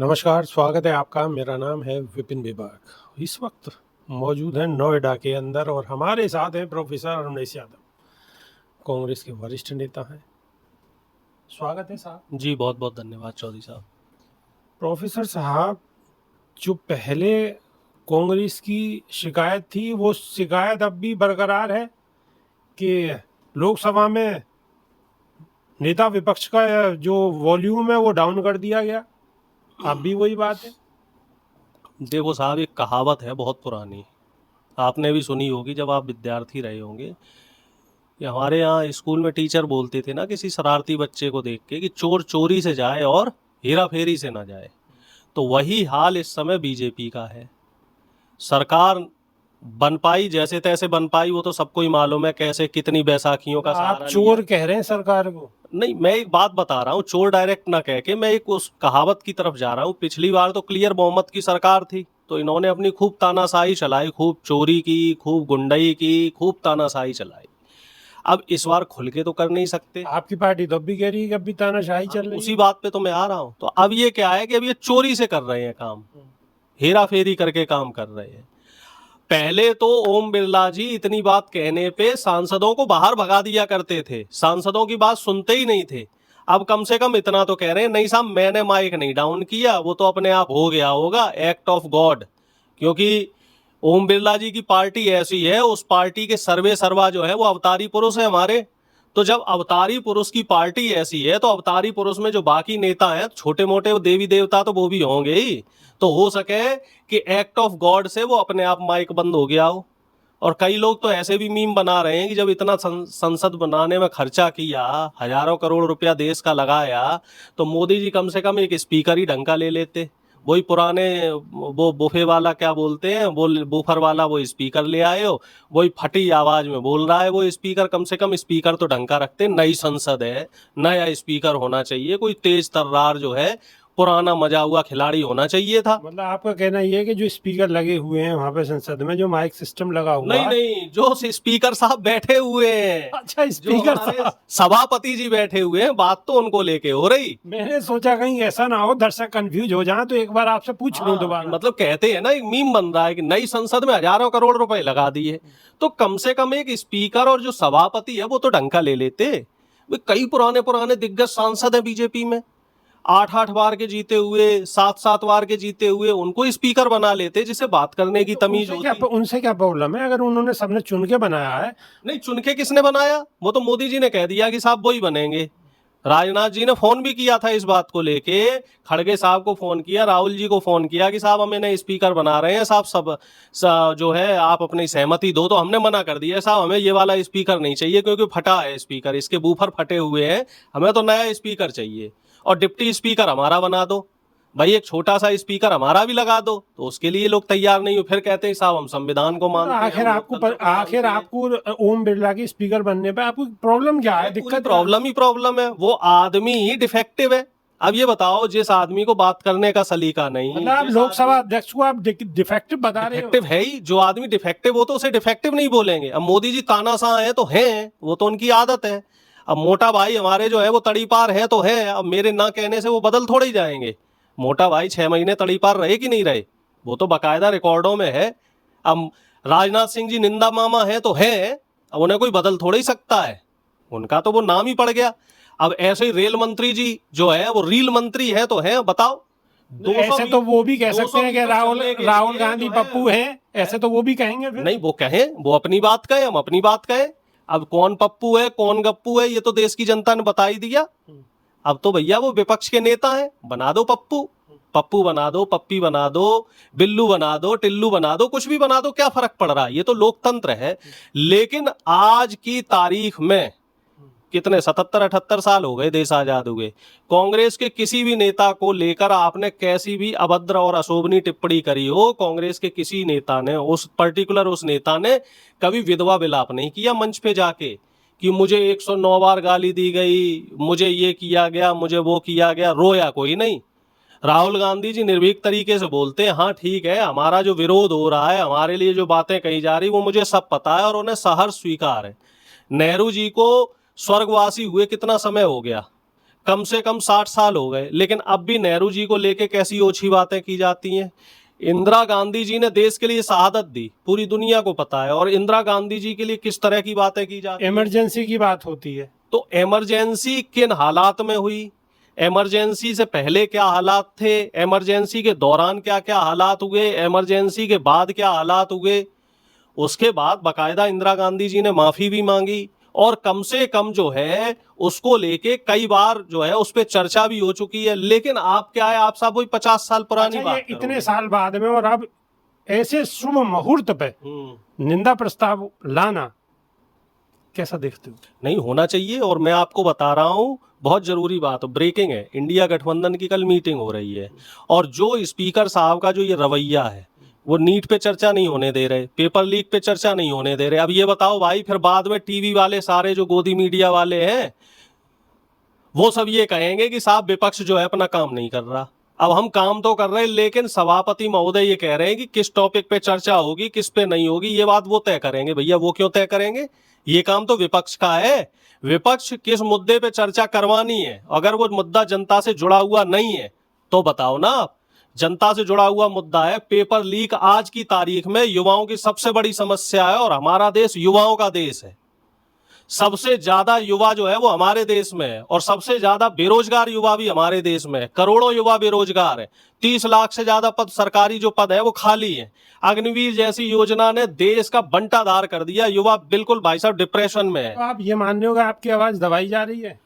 नमस्कार, स्वागत है आपका। मेरा नाम है विपिन विभाग। इस वक्त मौजूद हैं नोएडा के अंदर और हमारे साथ हैं प्रोफेसर रमेश यादव, कांग्रेस के वरिष्ठ नेता हैं। स्वागत है साहब। जी बहुत बहुत धन्यवाद चौधरी साहब। प्रोफेसर साहब, जो पहले कांग्रेस की शिकायत थी वो शिकायत अब भी बरकरार है कि लोकसभा में नेता विपक्ष का जो वॉल्यूम है वो डाउन कर दिया गया। अब भी वही बात है। देखो साहब, एक कहावत है बहुत पुरानी, आपने भी सुनी होगी जब आप विद्यार्थी रहे होंगे, कि हमारे यहाँ स्कूल में टीचर बोलते थे ना किसी शरारती बच्चे को देख के कि चोर चोरी से जाए और हेरा फेरी से ना जाए। तो वही हाल इस समय बीजेपी का है। सरकार बन पाई, जैसे तैसे बन पाई, वो तो सबको ही मालूम है कैसे, कितनी बैसाखियों का आप सहारा चोर लिया। कह रहे हैं सरकार को? नहीं, मैं एक बात बता रहा हूँ, चोर डायरेक्ट ना कह के मैं एक उस कहावत की तरफ जा रहा हूँ। पिछली बार तो क्लियर बहुमत की सरकार थी, तो इन्होंने अपनी खूब तानाशाही चलाई, खूब चोरी की, खूब गुंडई की, खूब तानाशाही चलाई। अब इस बार खुल के तो कर नहीं सकते। आपकी पार्टी तो अब भी कह रही है कि अब भी तानाशाही चल रही उसी है। बात पे तो मैं आ रहा हूँ। तो अब ये क्या है कि अब ये चोरी से कर रहे हैं काम, हेरा फेरी करके काम कर रहे हैं। पहले तो ओम बिरला जी इतनी बात कहने पे सांसदों को बाहर भगा दिया करते थे, सांसदों की बात सुनते ही नहीं थे। अब कम से कम इतना तो कह रहे हैं, नहीं साहब मैंने माइक नहीं डाउन किया, वो तो अपने आप हो गया होगा, एक्ट ऑफ गॉड। क्योंकि ओम बिरला जी की पार्टी ऐसी है, उस पार्टी के सर्वे सर्वा जो है वो अवतारी पुरुष है हमारे। तो जब अवतारी पुरुष की पार्टी ऐसी है, तो अवतारी पुरुष में जो बाकी नेता हैं, छोटे मोटे देवी देवता तो वो भी होंगे ही। तो हो सके कि एक्ट ऑफ गॉड से वो अपने आप माइक बंद हो गया हो। और कई लोग तो ऐसे भी मीम बना रहे हैं कि जब इतना संसद बनाने में खर्चा किया, हजारों करोड़ रुपया देश का लगाया, तो मोदी जी कम से कम एक स्पीकर ही ढंग का ले लेते। वही पुराने वो बुफे वाला क्या बोलते हैं, वो बुफर वाला वो स्पीकर ले आए हो, वही फटी आवाज में बोल रहा है वो स्पीकर। कम से कम स्पीकर तो ढंग का रखते। नई संसद है, नया स्पीकर होना चाहिए, कोई तेज तर्रार जो है पुराना मजा हुआ खिलाड़ी होना चाहिए था। मतलब आपका कहना ये है कि जो स्पीकर लगे हुए हैं वहां पे संसद में, जो माइक सिस्टम लगा हुआ नहीं है। नहीं, जो स्पीकर साहब बैठे हुए हैं, अच्छा, जो स्पीकर हमारे साहब। सभापति जी बैठे हुए हैं, बात तो उनको लेके हो रही। मैंने सोचा कहीं ऐसा ना हो दर्शक कंफ्यूज हो जाए, तो एक बार आपसे पूछ लूं दोबारा। मतलब कहते हैं ना, एक मीम बन रहा है कि नई संसद में हजारों करोड़ रुपए लगा दिए, तो कम से कम एक स्पीकर और जो सभापति है वो तो ढंग का ले लेते। कई पुराने पुराने दिग्गज सांसद है बीजेपी में, 8-8 बार के जीते हुए, 7-7 बार के जीते हुए, उनको स्पीकर बना लेते, जिसे बात करने की तमीज होती। उनसे क्या प्रॉब्लम है अगर उन्होंने सबने चुन के बनाया है? नहीं, चुन के किसने बनाया? वो तो मोदी जी ने कह दिया कि साहब वही बनेंगे। राजनाथ जी ने फोन भी किया था इस बात को लेके, खड़गे साहब को फोन किया, राहुल जी को फोन किया कि साहब हमें नए स्पीकर बना रहे हैं साहब, जो है आप अपनी सहमति दो। तो हमने मना कर दिया, साहब हमें ये वाला स्पीकर नहीं चाहिए, क्योंकि फटा है स्पीकर, इसके बूफर फटे हुए हैं, हमें तो नया स्पीकर चाहिए। और डिप्टी स्पीकर हमारा बना दो भाई, एक छोटा सा स्पीकर हमारा भी लगा दो। तो उसके लिए लोग तैयार नहीं हो, फिर कहते हैं साहब हम संविधान को मानते हैं। आखिर आपको ओम बिरला के स्पीकर बनने पे आपको प्रॉब्लम क्या है? दिक्कत प्रॉब्लम ही प्रॉब्लम है, वो आदमी ही डिफेक्टिव है। अब ये बताओ, जिस आदमी को बात करने का सलीका नहीं, मतलब आप लोकसभा अध्यक्ष को आप डिफेक्टिव बता रहे हो? डिफेक्टिव है ही। जो आदमी डिफेक्टिव हो तो उसे डिफेक्टिव नहीं बोलेंगे। अब मोदी जी तानाशाह है तो हैं, वो तो उनकी आदत है। अब मोटा भाई हमारे जो है वो तड़ी पार है तो है, अब मेरे ना कहने से वो बदल थोड़े ही जाएंगे। मोटा भाई 6 महीने तड़ी पार रहे कि नहीं रहे, वो तो बाकायदा रिकॉर्डों में है। अब राजनाथ सिंह जी निंदा मामा है तो है, अब उन्हें कोई बदल थोड़ा ही सकता है, उनका तो वो नाम ही पड़ गया। अब ऐसे ही रेल मंत्री जी जो है वो रील मंत्री है तो है। बताओ, ऐसे तो वो भी कह सकते हैं कि राहुल गांधी पप्पू हैं, ऐसे तो वो भी कहेंगे फिर। नहीं, वो कहें, वो अपनी बात कहें, हम अपनी बात कहें। अब कौन पप्पू है कौन गप्पू है ये तो देश की जनता ने बता ही दिया। अब तो भैया वो विपक्ष के नेता है, बना दो पप्पू, पप्पू बना दो, पप्पी बना दो, बिल्लू बना दो, टिल्लू बना दो, कुछ भी बना दो, क्या फर्क पड़ रहा है? ये तो लोकतंत्र है। लेकिन आज की तारीख में कितने 77-78 साल हो गए देश आजाद हुए, कांग्रेस के किसी भी नेता को लेकर आपने कैसी भी अभद्र और अशोभनीय टिप्पणी करी हो, कांग्रेस के किसी नेता ने, उस पर्टिकुलर उस नेता ने कभी विधवा विलाप नहीं किया मंच पे जाके कि मुझे 109 बार गाली दी गई, मुझे ये किया गया, मुझे वो किया गया। रोया कोई नहीं। राहुल गांधी जी निर्भीक तरीके से बोलते हैं, हाँ ठीक है, हमारा जो विरोध हो रहा है, हमारे लिए जो बातें कही जा रही वो मुझे सब पता है और उन्हें सहर्ष स्वीकार है। नेहरू जी को स्वर्गवासी हुए कितना समय हो गया, कम से कम 60 साल हो गए, लेकिन अब भी नेहरू जी को लेके कैसी ओछी बातें की जाती हैं। इंदिरा गांधी जी ने देश के लिए शहादत दी, पूरी दुनिया को पता है, और इंदिरा गांधी जी के लिए किस तरह की बातें की जाती हैं। इमरजेंसी की बात होती है। तो इमरजेंसी किन हालात में हुई, इमरजेंसी से पहले क्या हालात थे, इमरजेंसी के दौरान क्या क्या हालात हुए, इमरजेंसी के बाद क्या हालात हुए, उसके बाद बकायदा इंदिरा गांधी जी ने माफी भी मांगी, और कम से कम जो है उसको लेके कई बार जो है उस पर चर्चा भी हो चुकी है। लेकिन आप क्या है, आप सब वही 50 साल पुरानी अच्छा, ये बात इतने करोगे। साल बाद में और अब ऐसे शुभ मुहूर्त पे निंदा प्रस्ताव लाना कैसा देखते हो? नहीं होना चाहिए। और मैं आपको बता रहा हूं, बहुत जरूरी बात, ब्रेकिंग है, इंडिया गठबंधन की कल मीटिंग हो रही है, और जो स्पीकर साहब का जो ये रवैया है, वो नीट पे चर्चा नहीं होने दे रहे, पेपर लीक पे चर्चा नहीं होने दे रहे। अब ये बताओ भाई, फिर बाद में टीवी वाले सारे जो गोदी मीडिया वाले हैं, वो सब ये कहेंगे कि साहब विपक्ष जो है अपना काम नहीं कर रहा। अब हम काम तो कर रहे हैं, लेकिन सभापति महोदय ये कह रहे हैं कि किस टॉपिक पे चर्चा होगी, किस पे नहीं होगी, ये बात वो तय करेंगे। भैया वो क्यों तय करेंगे, ये काम तो विपक्ष का है। विपक्ष किस मुद्दे पे चर्चा करवानी है, अगर वो मुद्दा जनता से जुड़ा हुआ नहीं है तो बताओ ना आप। जनता से जुड़ा हुआ मुद्दा है पेपर लीक। आज की तारीख में युवाओं की सबसे बड़ी समस्या है, और हमारा देश युवाओं का देश है। सबसे ज्यादा युवा जो है वो हमारे देश में है, और सबसे ज्यादा बेरोजगार युवा भी हमारे देश में है। करोड़ों युवा बेरोजगार है, 30 लाख से ज्यादा पद, सरकारी जो पद है वो खाली है। अग्निवीर जैसी योजना ने देश का बंटाधार कर दिया। युवा बिल्कुल भाई साहब डिप्रेशन में है। तो आप ये मान रहे हो कि आपकी आवाज दबाई जा रही है?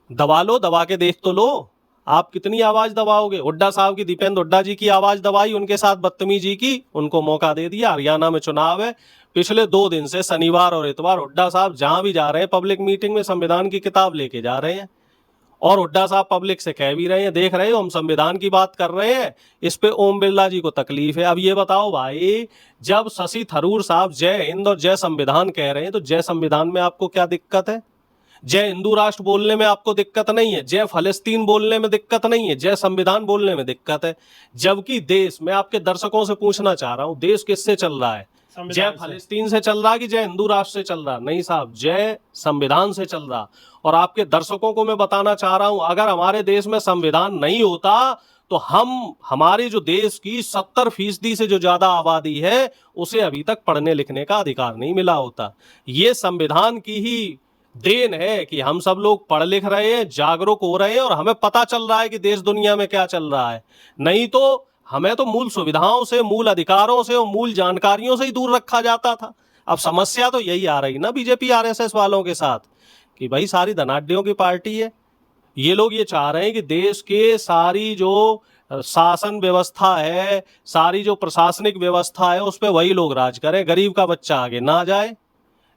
दबा लो, दबा के देख तो लो। आप कितनी आवाज दबाओगे? हुड्डा साहब की, दीपेंद्र हुड्डा जी की आवाज दबाई, उनके साथ बदतमीजी की, उनको मौका दे दिया। हरियाणा में चुनाव है, पिछले 2 दिन से शनिवार और इतवार हुड्डा साहब जहां भी जा रहे हैं पब्लिक मीटिंग में संविधान की किताब लेके जा रहे हैं, और हुड्डा साहब पब्लिक से कह भी रहे हैं, देख रहे हो हम संविधान की बात कर रहे हैं, इस पे ओम बिरला जी को तकलीफ है। अब ये बताओ भाई, जब शशि थरूर साहब जय हिंद और जय संविधान कह रहे हैं, तो जय संविधान में आपको क्या दिक्कत है? जय हिंदू राष्ट्र बोलने में आपको दिक्कत नहीं है, जय फलस्तीन बोलने में दिक्कत नहीं है, जय संविधान बोलने में दिक्कत है। जबकि देश, मैं आपके दर्शकों से पूछना चाह रहा हूं, देश किससे चल रहा है? जय फलस्तीन से चल रहा कि जय हिंदू राष्ट्र से चल रहा? नहीं साहब, जय संविधान से चल रहा। और आपके दर्शकों को मैं बताना चाह रहा हूं, अगर हमारे देश में संविधान नहीं होता तो हमारे जो देश की 70% से जो ज्यादा आबादी है, उसे अभी तक पढ़ने लिखने का अधिकार नहीं मिला होता। ये संविधान की ही देन है कि हम सब लोग पढ़ लिख रहे हैं, जागरूक हो रहे हैं, और हमें पता चल रहा है कि देश दुनिया में क्या चल रहा है। नहीं तो हमें तो मूल सुविधाओं से, मूल अधिकारों से और मूल जानकारियों से ही दूर रखा जाता था। अब समस्या तो यही आ रही ना बीजेपी आरएसएस वालों के साथ, कि भाई सारी धनाढ्यों की पार्टी है। ये लोग ये चाह रहे हैं कि देश के सारी जो शासन व्यवस्था है, सारी जो प्रशासनिक व्यवस्था है, उस पर वही लोग राज करें, गरीब का बच्चा आगे ना जाए।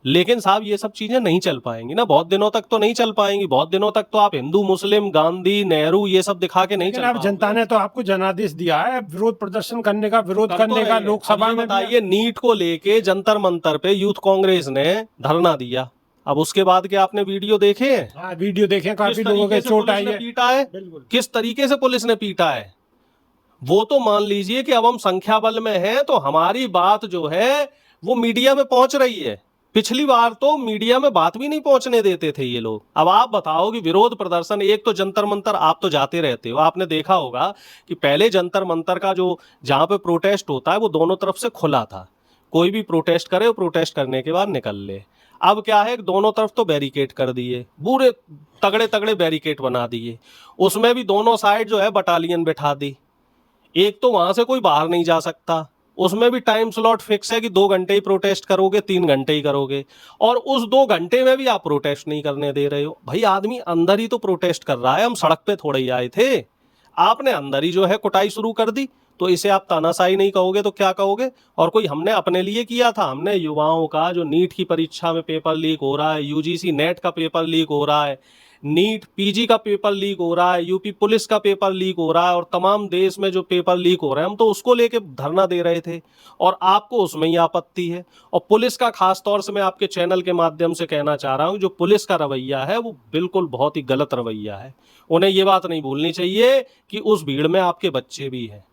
लेकिन साहब ये सब चीजें नहीं चल पाएंगी ना, बहुत दिनों तक तो नहीं चल पाएंगी। बहुत दिनों तक तो आप हिंदू, मुस्लिम, गांधी, नेहरू ये सब दिखा के नहीं चल लेकिन अब पाओगे। जनता ने तो आपको जनादेश दिया है विरोध प्रदर्शन करने का, विरोध करने का। लोकसभा में बताइए, नीट को लेके जंतर मंतर पे यूथ कांग्रेस ने धरना दिया। अब उसके बाद के आपने वीडियो देखे हैं? हाँ, वीडियो देखे, काफी किस लोगों के तरीके से चोट पुलिस आई ने है। पीटा है, बिल्कुल। किस तरीके से पुलिस ने पीटा है। वो तो मान लीजिए कि अब हम संख्या बल में हैं, तो हमारी बात जो है वो मीडिया में पहुंच रही है। पिछली बार तो मीडिया में बात भी नहीं पहुंचने देते थे ये लोग। अब आप बताओ कि विरोध प्रदर्शन, एक तो जंतर मंतर आप तो जाते रहते हो, आपने देखा होगा कि पहले जंतर मंतर का जो जहां पे प्रोटेस्ट होता है वो दोनों तरफ से खुला था, कोई भी प्रोटेस्ट करे, वो प्रोटेस्ट करने के बाद निकल ले। अब क्या है, दोनों तरफ तो बैरिकेड कर दिए, पूरे तगड़े तगड़े बैरिकेड बना दिए, उसमें भी दोनों साइड जो है बटालियन बैठा दी। एक तो वहां से कोई बाहर नहीं जा सकता, उसमें भी टाइम स्लॉट फिक्स है कि 2 घंटे ही प्रोटेस्ट करोगे, 3 घंटे ही करोगे, और उस 2 घंटे में भी आप प्रोटेस्ट नहीं करने दे रहे हो। भाई आदमी अंदर ही तो प्रोटेस्ट कर रहा है, हम सड़क पे थोड़े ही आए थे। आपने अंदर ही जो है कुटाई शुरू कर दी, तो इसे आप तानाशाही नहीं कहोगे तो क्या कहोगे? और कोई हमने अपने लिए किया था? हमने युवाओं का जो नीट की परीक्षा में पेपर लीक हो रहा है, यूजीसी नेट का पेपर लीक हो रहा है, नीट पीजी का पेपर लीक हो रहा है, यूपी पुलिस का पेपर लीक हो रहा है, और तमाम देश में जो पेपर लीक हो रहे हैं, हम तो उसको लेके धरना दे रहे थे, और आपको उसमें ही आपत्ति है। और पुलिस का खास तौर से मैं आपके चैनल के माध्यम से कहना चाह रहा हूं, जो पुलिस का रवैया है वो बिल्कुल बहुत ही गलत रवैया है। उन्हें ये बात नहीं भूलनी चाहिए कि उस भीड़ में आपके बच्चे भी हैं,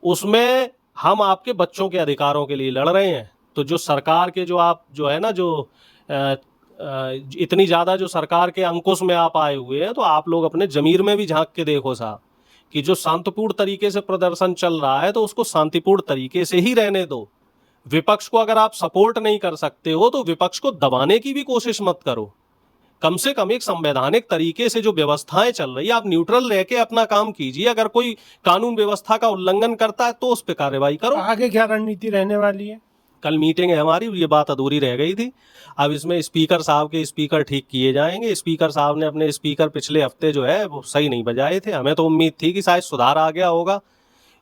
उसमें हम आपके बच्चों के अधिकारों के लिए लड़ रहे हैं। तो जो सरकार के जो आप जो है ना, जो इतनी ज़्यादा जो सरकार के अंकुश में आप आए हुए हैं, तो आप लोग अपने जमीर में भी झांक के देखो साहब कि जो शांतिपूर्ण तरीके से प्रदर्शन चल रहा है तो उसको शांतिपूर्ण तरीके से ही रहने दो। विपक्ष को अगर आप सपोर्ट नहीं कर सकते हो तो विपक्ष को दबाने की भी कोशिश मत करो। कम से कम एक संवैधानिक तरीके से जो व्यवस्थाएं चल रही है, आप न्यूट्रल रह के अपना काम कीजिए। अगर कोई कानून व्यवस्था का उल्लंघन करता है तो उस पर कार्रवाई करो। आगे क्या रणनीति रहने वाली है? कल मीटिंग है हमारी, ये बात अधूरी रह गई थी। अब इसमें स्पीकर साहब के स्पीकर ठीक किए जाएंगे। स्पीकर साहब ने अपने स्पीकर पिछले हफ्ते जो है वो सही नहीं बजाए थे। हमें तो उम्मीद थी कि शायद सुधार आ गया होगा।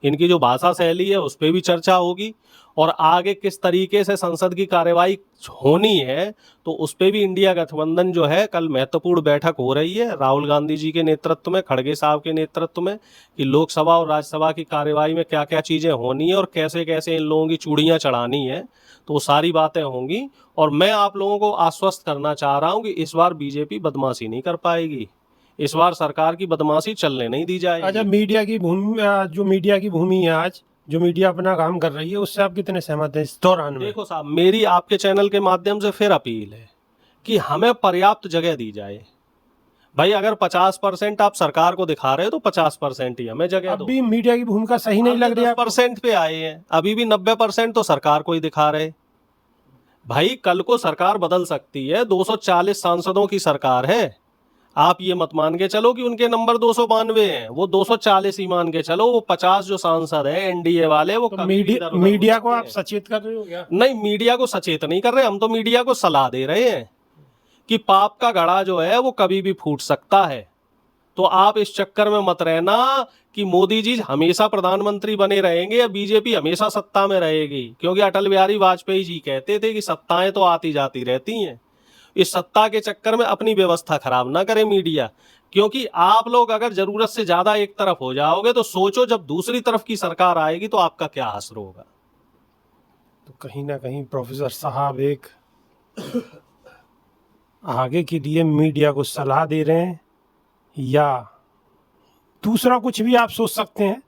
इनकी जो भाषा शैली है उस पर भी चर्चा होगी और आगे किस तरीके से संसद की कार्यवाही होनी है तो उस पर भी इंडिया गठबंधन जो है, कल महत्वपूर्ण बैठक हो रही है राहुल गांधी जी के नेतृत्व में, खड़गे साहब के नेतृत्व में, कि लोकसभा और राज्यसभा की कार्यवाही में क्या क्या चीज़ें होनी है और कैसे कैसे इन लोगों की चूड़ियाँ चढ़ानी है। तो वो सारी बातें होंगी और मैं आप लोगों को आश्वस्त करना चाह रहा हूँ कि इस बार बीजेपी बदमाशी नहीं कर पाएगी। इस बार सरकार की बदमाशी चलने नहीं दी जाएगी। अच्छा, मीडिया की भूमि, जो मीडिया की भूमि है आज, जो मीडिया अपना काम कर रही है, उससे आप कितने सहमत हैं इस दौरान में? देखो साहब, मेरी आपके चैनल के माध्यम से फिर अपील है कि हमें पर्याप्त जगह दी जाए। भाई अगर 50% आप सरकार को दिखा रहे हो तो 50% ही हमें जगह दो। अभी मीडिया की भूमिका सही नहीं लग रही है? 10% पे आए हैं, अभी भी 90% तो सरकार को ही दिखा रहे। भाई कल को सरकार बदल सकती है, 240 सांसदों की सरकार है। आप ये मत मान के चलो कि उनके नंबर 292 हैं, वो 240 ही मान के चलो। वो 50 जो सांसद है एनडीए वाले, वो तो मीडिया को आप सचेत कर रहे हो क्या? नहीं, मीडिया को सचेत नहीं कर रहे, हम तो मीडिया को सलाह दे रहे हैं कि पाप का घड़ा जो है वो कभी भी फूट सकता है। तो आप इस चक्कर में मत रहना कि मोदी जी हमेशा प्रधानमंत्री बने रहेंगे या बीजेपी हमेशा सत्ता में रहेगी, क्योंकि अटल बिहारी वाजपेयी जी कहते थे कि सत्ताएं तो आती जाती रहती हैं। इस सत्ता के चक्कर में अपनी व्यवस्था खराब ना करे मीडिया, क्योंकि आप लोग अगर जरूरत से ज्यादा एक तरफ हो जाओगे तो सोचो जब दूसरी तरफ की सरकार आएगी तो आपका क्या असर होगा। तो कहीं ना कहीं प्रोफेसर साहब एक आगे के लिए मीडिया को सलाह दे रहे हैं, या दूसरा कुछ भी आप सोच सकते हैं,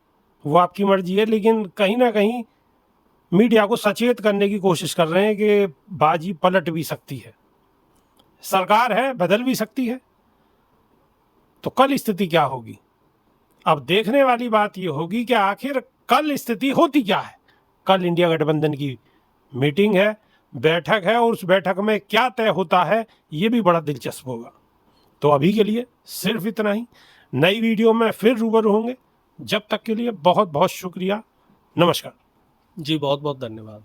वो आपकी मर्जी है, लेकिन कहीं ना कहीं मीडिया को सचेत करने की कोशिश कर रहे हैं कि बाजी पलट भी सकती है, सरकार है बदल भी सकती है। तो कल स्थिति क्या होगी? अब देखने वाली बात ये होगी कि आखिर कल स्थिति होती क्या है। कल इंडिया गठबंधन की मीटिंग है, बैठक है, और उस बैठक में क्या तय होता है ये भी बड़ा दिलचस्प होगा। तो अभी के लिए सिर्फ इतना ही। नई वीडियो में फिर रूबरू होंगे। जब तक के लिए बहुत बहुत शुक्रिया। नमस्कार जी, बहुत बहुत धन्यवाद।